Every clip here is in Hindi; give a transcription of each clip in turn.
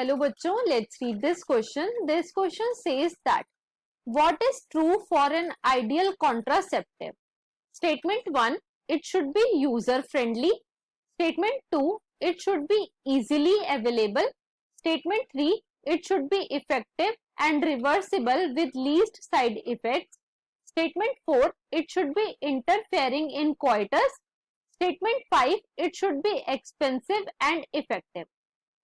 हेलो बच्चों, let's read this question. This question says that what is true for an ideal contraceptive? Statement 1, it should be user friendly. Statement 2, it should be easily available. Statement 3, it should be effective and reversible with least side effects. Statement 4, it should be interfering in coitus. Statement 5, it should be expensive and effective.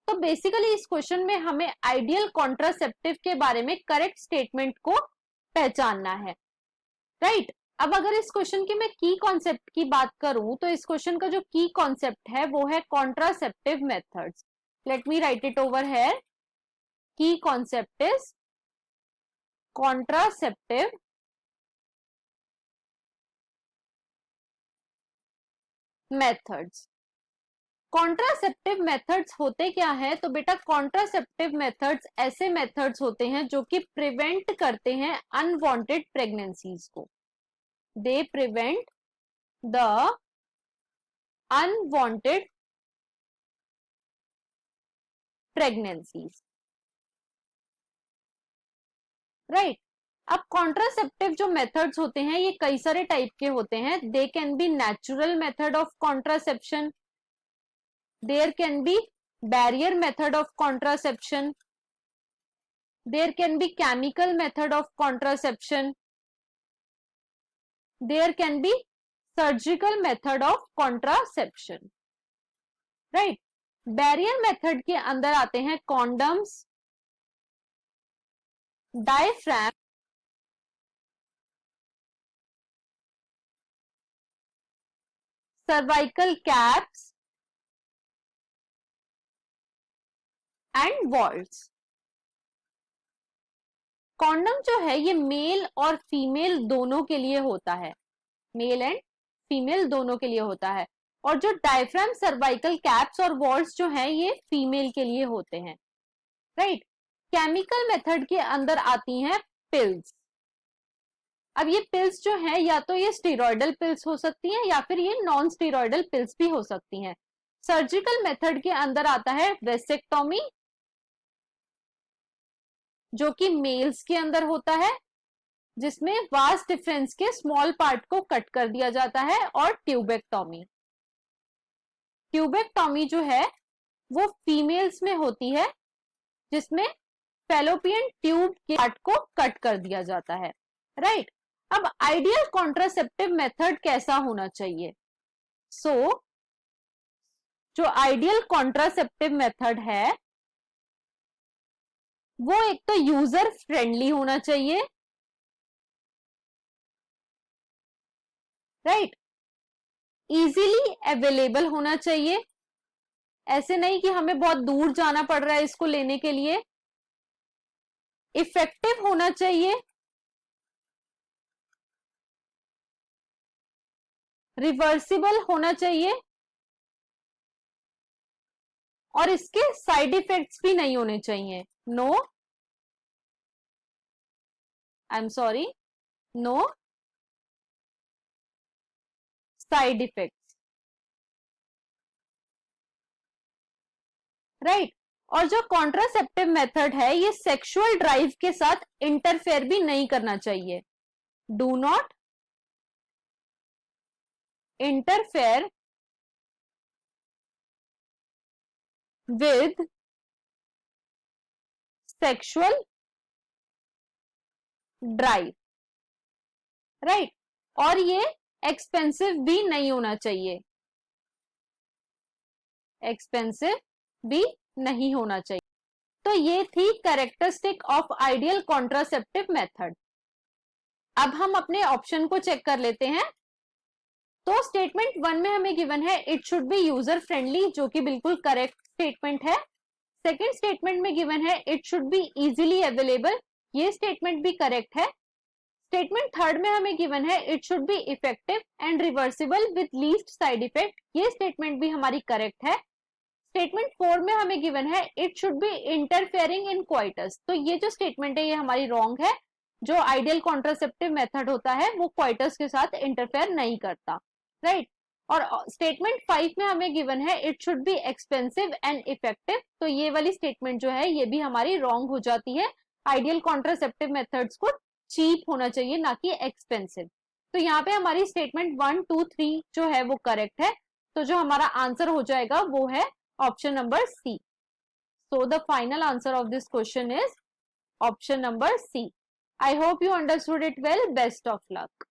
तो बेसिकली इस क्वेश्चन में हमें आइडियल कॉन्ट्रासेप्टिव के बारे में करेक्ट स्टेटमेंट को पहचानना है, राइट? अब अगर इस क्वेश्चन की मैं की कॉन्सेप्ट की बात करूं तो इस क्वेश्चन का जो की कॉन्सेप्ट है वो है contraceptive methods. Let me write it over here. Key concept is contraceptive methods. Contraceptive methods होते क्या है? तो बेटा कॉन्ट्रासेप्टिव मेथड्स ऐसे मेथड्स होते हैं जो कि प्रिवेंट करते हैं अनवांटेड प्रेगनेंसीज को. They prevent the unwanted pregnancies, right? अब कॉन्ट्रासेप्टिव जो मेथड्स होते हैं ये कई सारे टाइप के होते हैं. They can be natural method of contraception. There can be barrier method of contraception. There can be chemical method of contraception. There can be surgical method of contraception. Right? Barrier method के अंदर आते हैं condoms, diaphragm, cervical caps and walls. Condom जो है ये मेल और फीमेल दोनों के लिए होता है, मेल एंड फीमेल दोनों के लिए होता है. और जो डायफ्राम, सर्वाइकल कैप्स और वॉल्स जो है ये फीमेल के लिए होते हैं, राइट? केमिकल मेथड के अंदर आती हैं पिल्स. अब ये पिल्स जो है या तो ये स्टेरॉइडल पिल्स हो सकती हैं या फिर ये नॉन स्टेरॉइडल पिल्स भी हो सकती हैं. सर्जिकल मेथड के अंदर आता है वेसेक्टोमी जो कि मेल्स के अंदर होता है, जिसमें वास्ट डिफरेंस के स्मॉल पार्ट को कट कर दिया जाता है. और ट्यूबेक्टोमी, ट्यूबेक्टोमी जो है वो फीमेल्स में होती है, जिसमें फैलोपियन ट्यूब के पार्ट को कट कर दिया जाता है, राइट? अब आइडियल कॉन्ट्रासेप्टिव मेथड कैसा होना चाहिए? सो जो आइडियल कॉन्ट्रासेप्टिव मेथड है वो एक तो यूजर फ्रेंडली होना चाहिए, राइट? इजीली अवेलेबल होना चाहिए. ऐसे नहीं कि हमें बहुत दूर जाना पड़ रहा है इसको लेने के लिए. इफेक्टिव होना चाहिए, रिवर्सिबल होना चाहिए और इसके साइड इफेक्ट्स भी नहीं होने चाहिए. No, I am sorry, no side effects, right? और जो कॉन्ट्रासेप्टिव मेथड है ये सेक्सुअल ड्राइव के साथ इंटरफेयर भी नहीं करना चाहिए. Do not interfere with sexual drive, right? और ये एक्सपेंसिव भी नहीं होना चाहिए, एक्सपेंसिव भी नहीं होना चाहिए. तो ये थी characteristic of ideal contraceptive method. अब हम अपने ऑप्शन को चेक कर लेते हैं. तो स्टेटमेंट 1 में हमें गिवन है it should be user friendly, जो कि बिल्कुल करेक्ट स्टेटमेंट है. सेकेंड स्टेटमेंट में गिवन है it should be easily available, ये स्टेटमेंट भी करेक्ट है. स्टेटमेंट थर्ड में हमें गिवन है it should be effective and reversible with least side effect, ये स्टेटमेंट भी हमारी करेक्ट है. स्टेटमेंट 4 में हमें गिवन है it should be interfering in coitus, तो ये जो स्टेटमेंट है ये हमारी रॉन्ग है. जो आइडियल कॉन्ट्रासेप्टिव मेथड होता है वो क्वाइटस के साथ इंटरफेयर नहीं करता, राइट? और स्टेटमेंट 5 में हमें गिवन है it should be expensive and effective, तो ये वाली स्टेटमेंट जो है ये भी हमारी रॉन्ग हो जाती है। आइडियल कॉन्ट्रासेप्टिव मेथड्स को चीप होना चाहिए, ना कि एक्सपेंसिव। तो यहाँ पे हमारी स्टेटमेंट 1, 2, 3 जो है वो करेक्ट है, तो जो हमारा आंसर हो जाएगा वो है option number C. So the final answer of this question is option number C. I hope you understood it well. Best of luck.